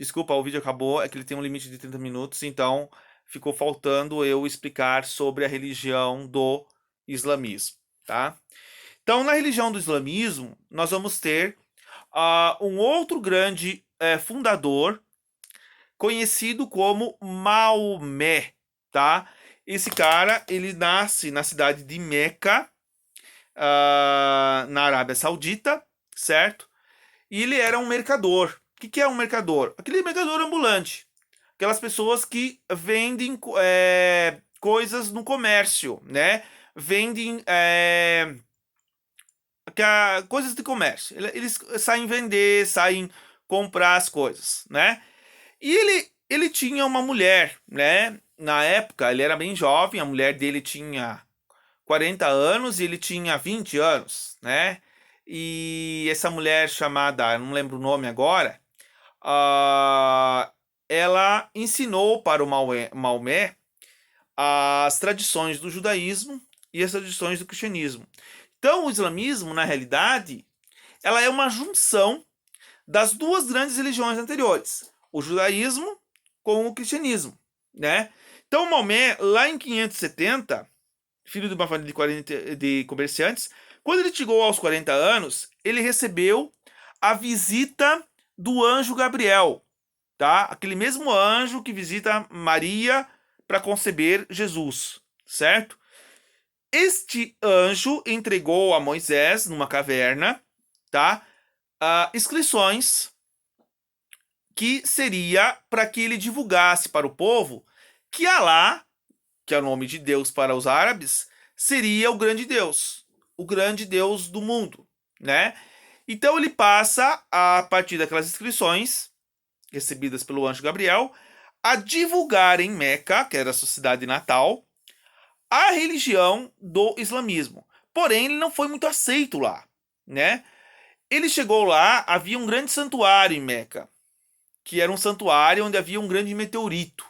Desculpa, o vídeo acabou, é que ele tem um limite de 30 minutos, então ficou faltando eu explicar sobre a religião do islamismo, tá? Então, na religião do islamismo, nós vamos ter um outro grande fundador, conhecido como Maomé, tá? Esse cara, ele nasce na cidade de Meca, na Arábia Saudita, certo? E ele era um mercador. O que é um mercador? Aquele mercador ambulante. Aquelas pessoas que vendem coisas no comércio, né? Vendem coisas de comércio. Eles saem vender, saem comprar as coisas, né? E ele tinha uma mulher, né? Na época, ele era bem jovem, a mulher dele tinha 40 anos e ele tinha 20 anos, né? E essa mulher chamada, não lembro o nome agora, ela ensinou para o Maomé as tradições do judaísmo e as tradições do cristianismo. Então, o islamismo, na realidade, ela é uma junção das duas grandes religiões anteriores, o judaísmo com o cristianismo, né? Então, Maomé, lá em 570, filho de uma família de, 40, de comerciantes, quando ele chegou aos 40 anos, ele recebeu a visita do anjo Gabriel, tá? Aquele mesmo anjo que visita Maria para conceber Jesus, certo? Este anjo entregou a Moisés numa caverna, tá? Inscrições que seria para que ele divulgasse para o povo que Alá, que é o nome de Deus para os árabes, seria o grande Deus do mundo, né? Então ele passa, a partir daquelas inscrições recebidas pelo anjo Gabriel, a divulgar em Meca, que era a sua cidade natal, a religião do islamismo. Porém, ele não foi muito aceito lá, né? Ele chegou lá, havia um grande santuário em Meca, que era um santuário onde havia um grande meteorito.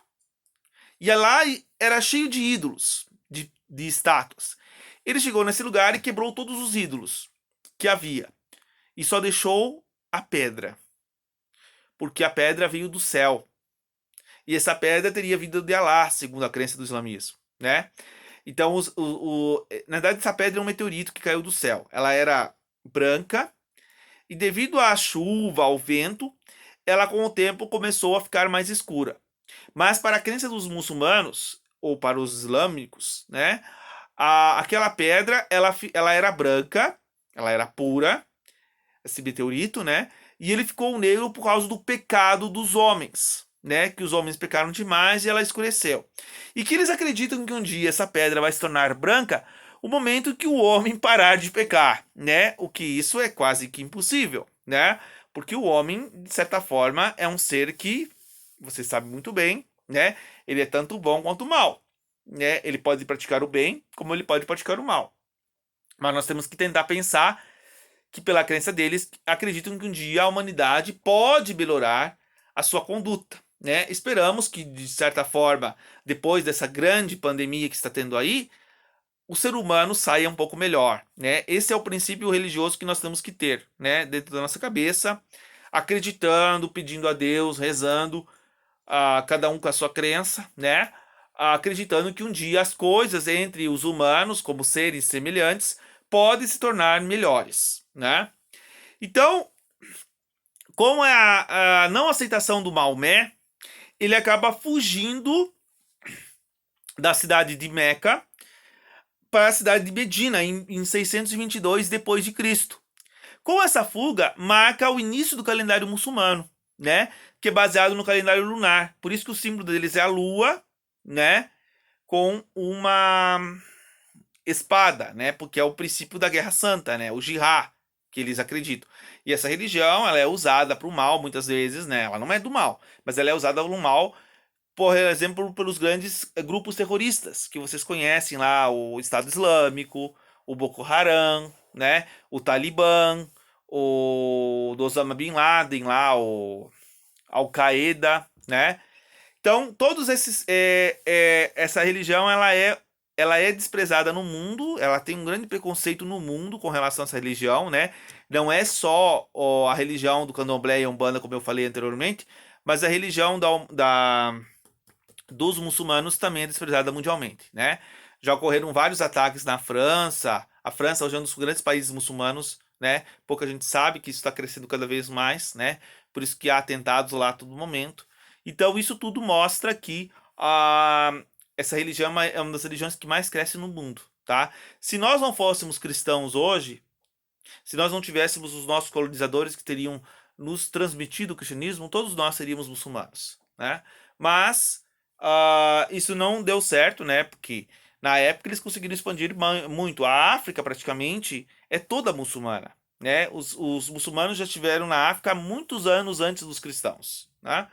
E lá era cheio de ídolos, de estátuas. Ele chegou nesse lugar e quebrou todos os ídolos que havia. E só deixou a pedra. Porque a pedra veio do céu. E essa pedra teria vindo de Alá, segundo a crença do islamismo, né? Então, na verdade, essa pedra é um meteorito que caiu do céu. Ela era branca e devido à chuva, ao vento, ela com o tempo começou a ficar mais escura. Mas para a crença dos muçulmanos, ou para os islâmicos, né? Aquela pedra, ela era branca, ela era pura, esse meteorito, né? E ele ficou negro por causa do pecado dos homens, né? Que os homens pecaram demais e ela escureceu. E que eles acreditam que um dia essa pedra vai se tornar branca o momento que o homem parar de pecar, né? O que isso é quase que impossível, né? Porque o homem, de certa forma, é um ser que, você sabe muito bem, né? Ele é tanto bom quanto mal, né? Ele pode praticar o bem, como ele pode praticar o mal. Mas nós temos que tentar pensar que, pela crença deles, acreditam que um dia a humanidade pode melhorar a sua conduta, né? Esperamos que, de certa forma, depois dessa grande pandemia que está tendo aí, o ser humano saia um pouco melhor, né? Esse é o princípio religioso que nós temos que ter, né? Dentro da nossa cabeça, acreditando, pedindo a Deus, rezando, cada um com a sua crença, né? Acreditando que um dia as coisas entre os humanos, como seres semelhantes, podem se tornar melhores, né? Então, com a não aceitação do Maomé, ele acaba fugindo da cidade de Meca para a cidade de Medina em 622 depois de Cristo. Com essa fuga, marca o início do calendário muçulmano, né? Que é baseado no calendário lunar. Por isso que o símbolo deles é a lua, né? Com uma espada, né? Porque é o princípio da Guerra Santa, né? O jihad que eles acreditam. E essa religião, ela é usada para o mal muitas vezes, né? Ela não é do mal, mas ela é usada no mal, por exemplo, pelos grandes grupos terroristas que vocês conhecem lá, o Estado Islâmico, o Boko Haram, né? O Talibã, o do Osama Bin Laden lá, o Al-Qaeda, né? Então, todos esses, essa religião, ela é ela é desprezada no mundo, ela tem um grande preconceito no mundo com relação a essa religião, né? Não é só a religião do Candomblé e Umbanda, como eu falei anteriormente, mas a religião dos muçulmanos também é desprezada mundialmente, né? Já ocorreram vários ataques na França. A França hoje é um dos grandes países muçulmanos, né? Pouca gente sabe que isso está crescendo cada vez mais, né? Por isso que há atentados lá a todo momento. Então isso tudo mostra que essa religião é uma das religiões que mais cresce no mundo, tá? Se nós não fôssemos cristãos hoje, se nós não tivéssemos os nossos colonizadores que teriam nos transmitido o cristianismo, todos nós seríamos muçulmanos, né? Mas isso não deu certo, né? Porque na época eles conseguiram expandir muito. A África praticamente é toda muçulmana, né? Os muçulmanos já estiveram na África muitos anos antes dos cristãos, né?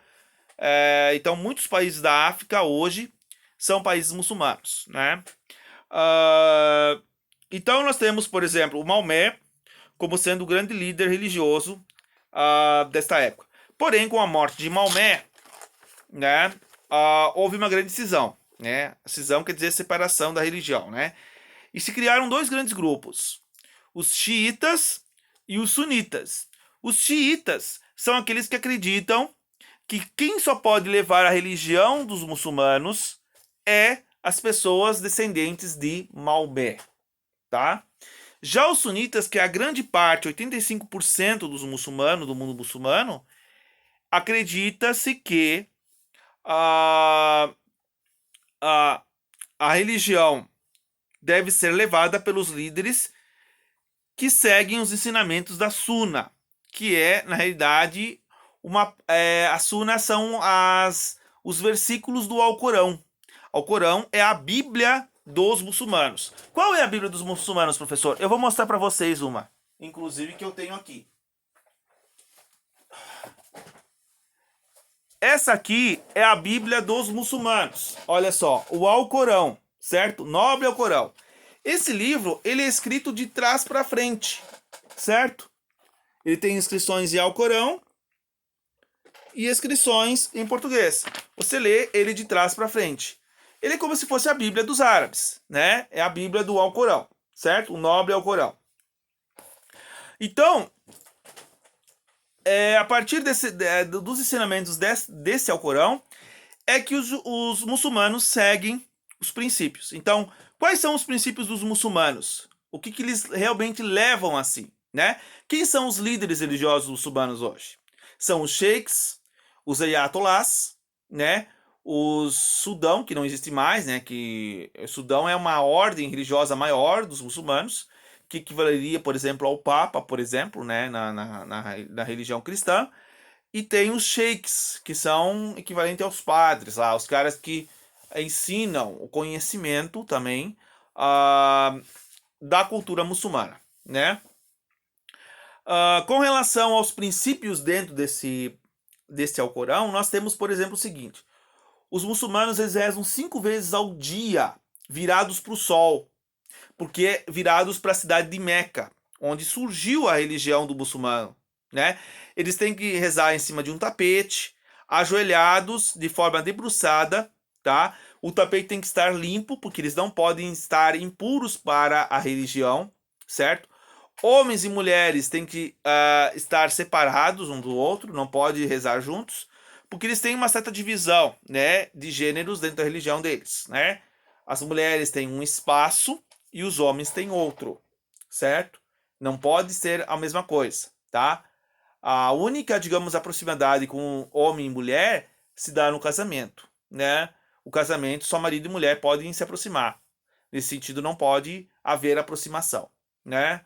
Então muitos países da África hoje são países muçulmanos, né? Ah, então nós temos, por exemplo, o Maomé como sendo o grande líder religioso desta época. Porém, com a morte de Maomé, né, houve uma grande cisão. Né? A cisão quer dizer separação da religião. Né? E se criaram dois grandes grupos: os xiitas e os sunitas. Os xiitas são aqueles que acreditam que quem só pode levar a religião dos muçulmanos é as pessoas descendentes de Maomé. Tá? Já os sunitas, que é a grande parte, 85% dos muçulmanos, do mundo muçulmano, acredita-se que a, a, a religião deve ser levada pelos líderes que seguem os ensinamentos da Sunna, que é, na realidade, a Sunna são os versículos do Alcorão. Alcorão é a Bíblia dos muçulmanos. Qual é a Bíblia dos muçulmanos, professor? Eu vou mostrar para vocês uma, inclusive que eu tenho aqui. Essa aqui é a Bíblia dos muçulmanos. Olha só, o Alcorão, certo? Nobre Alcorão. Esse livro, ele é escrito de trás para frente, certo? Ele tem inscrições em Alcorão e inscrições em português. Você lê ele de trás para frente. Ele é como se fosse a Bíblia dos árabes, né? É a Bíblia do Alcorão, certo? O nobre Alcorão. Então, a partir dos ensinamentos desse Alcorão, é que os muçulmanos seguem os princípios. Então, quais são os princípios dos muçulmanos? O que eles realmente levam assim, né? Quem são os líderes religiosos muçulmanos hoje? São os sheiks, os ayatollahs, né? Os Sudão, que não existe mais, né? Que o Sudão é uma ordem religiosa maior dos muçulmanos, que equivaleria, por exemplo, ao Papa, por exemplo, né? Na religião cristã. E tem os sheiks, que são equivalentes aos padres, lá, os caras que ensinam o conhecimento também da cultura muçulmana, né? Com relação aos princípios dentro desse Alcorão, nós temos, por exemplo, o seguinte: os muçulmanos eles rezam 5 vezes ao dia, virados para o sol, porque virados para a cidade de Meca, onde surgiu a religião do muçulmano, né? Eles têm que rezar em cima de um tapete, ajoelhados de forma debruçada, tá? O tapete tem que estar limpo, porque eles não podem estar impuros para a religião, certo? Homens e mulheres têm que estar separados um do outro, não pode rezar juntos, porque eles têm uma certa divisão, né, de gêneros dentro da religião deles, né? As mulheres têm um espaço e os homens têm outro, certo? Não pode ser a mesma coisa, tá? A única, digamos, aproximidade com homem e mulher se dá no casamento, né? O casamento, só marido e mulher podem se aproximar. Nesse sentido, não pode haver aproximação, né?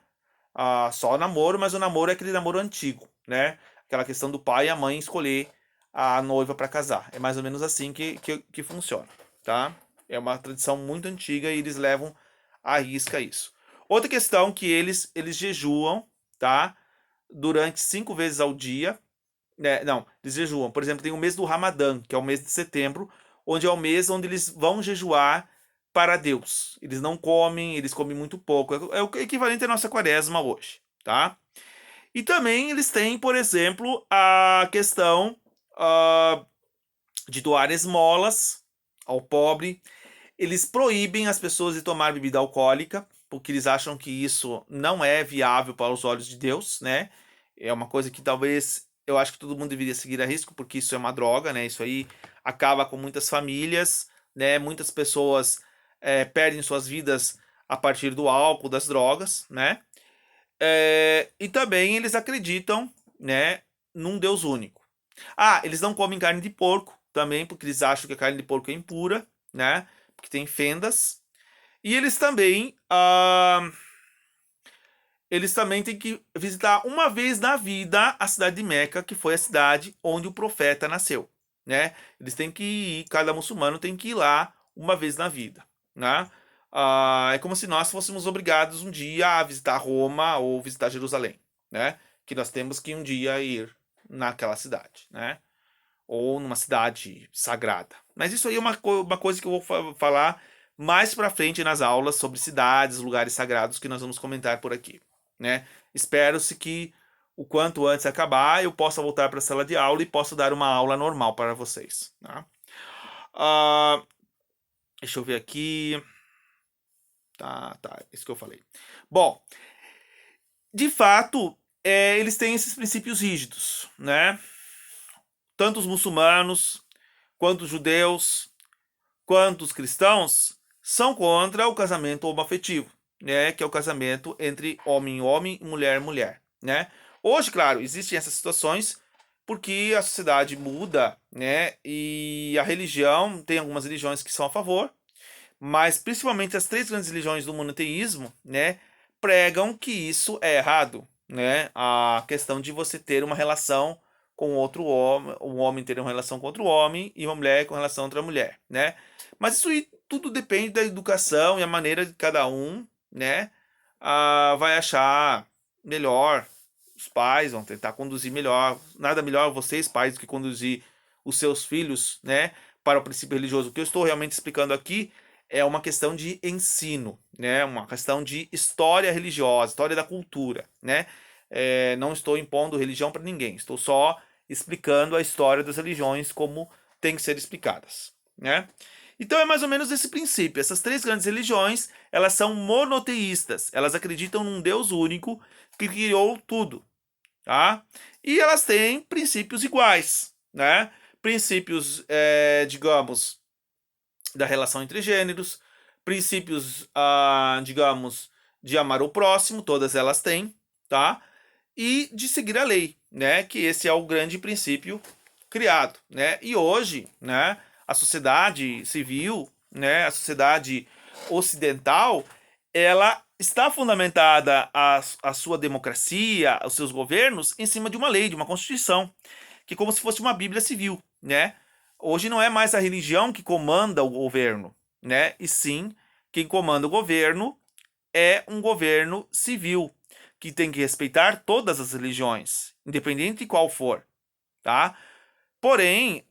Só namoro, mas o namoro é aquele namoro antigo, né? Aquela questão do pai e a mãe escolher a noiva para casar. É mais ou menos assim que funciona, tá? É uma tradição muito antiga e eles levam à risca isso. Outra questão que eles jejuam, tá? Durante 5 vezes ao dia. Né? Não, eles jejuam. Por exemplo, tem o mês do Ramadã, que é o mês de setembro, onde é o mês onde eles vão jejuar para Deus. Eles não comem, eles comem muito pouco. É o equivalente à nossa quaresma hoje, tá? E também eles têm, por exemplo, a questão de doar esmolas ao pobre. Eles proíbem as pessoas de tomar bebida alcoólica, porque eles acham que isso não é viável para os olhos de Deus, né? É uma coisa que talvez eu acho que todo mundo deveria seguir a risco, porque isso é uma droga, né? Isso aí acaba com muitas famílias, né? Muitas pessoas perdem suas vidas a partir do álcool, das drogas, né? E também eles acreditam, né, num Deus único. Ah, eles não comem carne de porco também, porque eles acham que a carne de porco é impura, né? Porque tem fendas. E eles também têm que visitar uma vez na vida a cidade de Meca, que foi a cidade onde o profeta nasceu, né? Eles têm que ir, cada muçulmano tem que ir lá uma vez na vida, né? É como se nós fôssemos obrigados um dia a visitar Roma ou visitar Jerusalém, né? Que nós temos que um dia ir naquela cidade, né? Ou numa cidade sagrada. Mas isso aí é uma coisa que eu vou falar mais pra frente nas aulas sobre cidades, lugares sagrados que nós vamos comentar por aqui, né? Espero-se que o quanto antes acabar eu possa voltar para a sala de aula e possa dar uma aula normal para vocês, tá? Ah, deixa eu ver aqui. Tá, isso que eu falei. Bom, de fato, eles têm esses princípios rígidos, né? Tanto os muçulmanos quanto os judeus quanto os cristãos são contra o casamento homoafetivo, né? Que é o casamento entre homem e homem e mulher e mulher, né? Hoje, claro, existem essas situações porque a sociedade muda, né? E a religião, tem algumas religiões que são a favor, mas principalmente as três grandes religiões do monoteísmo, né? Pregam que isso é errado, né? A questão de você ter uma relação com outro homem, um homem ter uma relação com outro homem e uma mulher com relação a outra mulher, né? Mas isso aí tudo depende da educação e a maneira de cada um, né? Vai achar melhor. Os pais vão tentar conduzir melhor. Nada melhor vocês, pais, do que conduzir os seus filhos, né? Para o princípio religioso. O que eu estou realmente explicando aqui é uma questão de ensino, né? Uma questão de história religiosa, história da cultura, né? Não estou impondo religião para ninguém. Estou só explicando a história das religiões como tem que ser explicadas, né? Então é mais ou menos esse princípio. Essas três grandes religiões, elas são monoteístas. Elas acreditam num Deus único que criou tudo, tá? E elas têm princípios iguais, né? Princípios, digamos, da relação entre gêneros, princípios, digamos, de amar o próximo, todas elas têm, tá? E de seguir a lei, né? Que esse é o grande princípio criado, né? E hoje, né? A sociedade civil, né? A sociedade ocidental, ela está fundamentada a sua democracia, os seus governos em cima de uma lei, de uma constituição, que é como se fosse uma Bíblia civil, né? Hoje não é mais a religião que comanda o governo, né? E sim, quem comanda o governo é um governo civil, que tem que respeitar todas as religiões, independente de qual for, tá? Porém,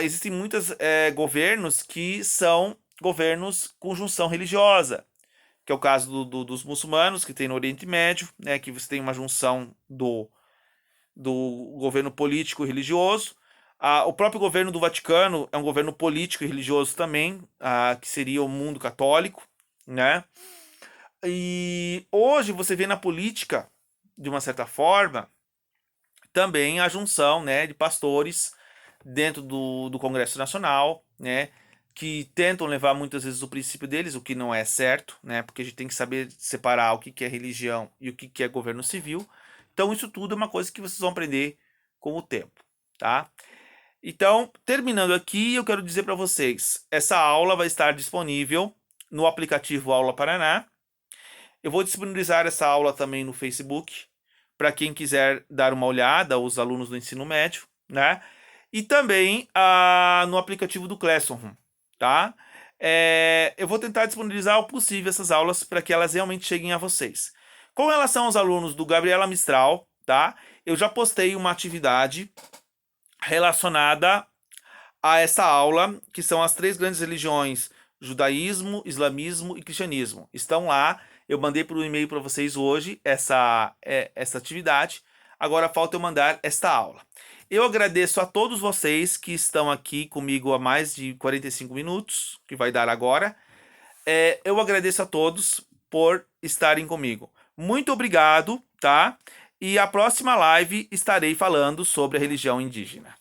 existem muitos governos que são governos com junção religiosa, que é o caso dos muçulmanos, que tem no Oriente Médio, né? Que você tem uma junção do governo político e religioso. O próprio governo do Vaticano é um governo político e religioso também, que seria o mundo católico, né? E hoje você vê na política, de uma certa forma, também a junção, né, de pastores dentro do Congresso Nacional, né, que tentam levar muitas vezes o princípio deles, o que não é certo, né, porque a gente tem que saber separar o que é religião e o que é governo civil. Então isso tudo é uma coisa que vocês vão aprender com o tempo, tá? Então, terminando aqui, eu quero dizer para vocês, essa aula vai estar disponível no aplicativo Aula Paraná. Eu vou disponibilizar essa aula também no Facebook, para quem quiser dar uma olhada, os alunos do ensino médio, né? E também no aplicativo do Classroom, tá? Eu vou tentar disponibilizar o possível essas aulas para que elas realmente cheguem a vocês. Com relação aos alunos do Gabriela Mistral, tá? Eu já postei uma atividade relacionada a essa aula, que são as três grandes religiões: judaísmo, islamismo e cristianismo. Estão lá. Eu mandei por um e-mail para vocês hoje essa atividade. Agora falta eu mandar esta aula. Eu agradeço a todos vocês que estão aqui comigo há mais de 45 minutos, que vai dar agora. eu agradeço a todos por estarem comigo. Muito obrigado, tá? E a próxima live estarei falando sobre a religião indígena.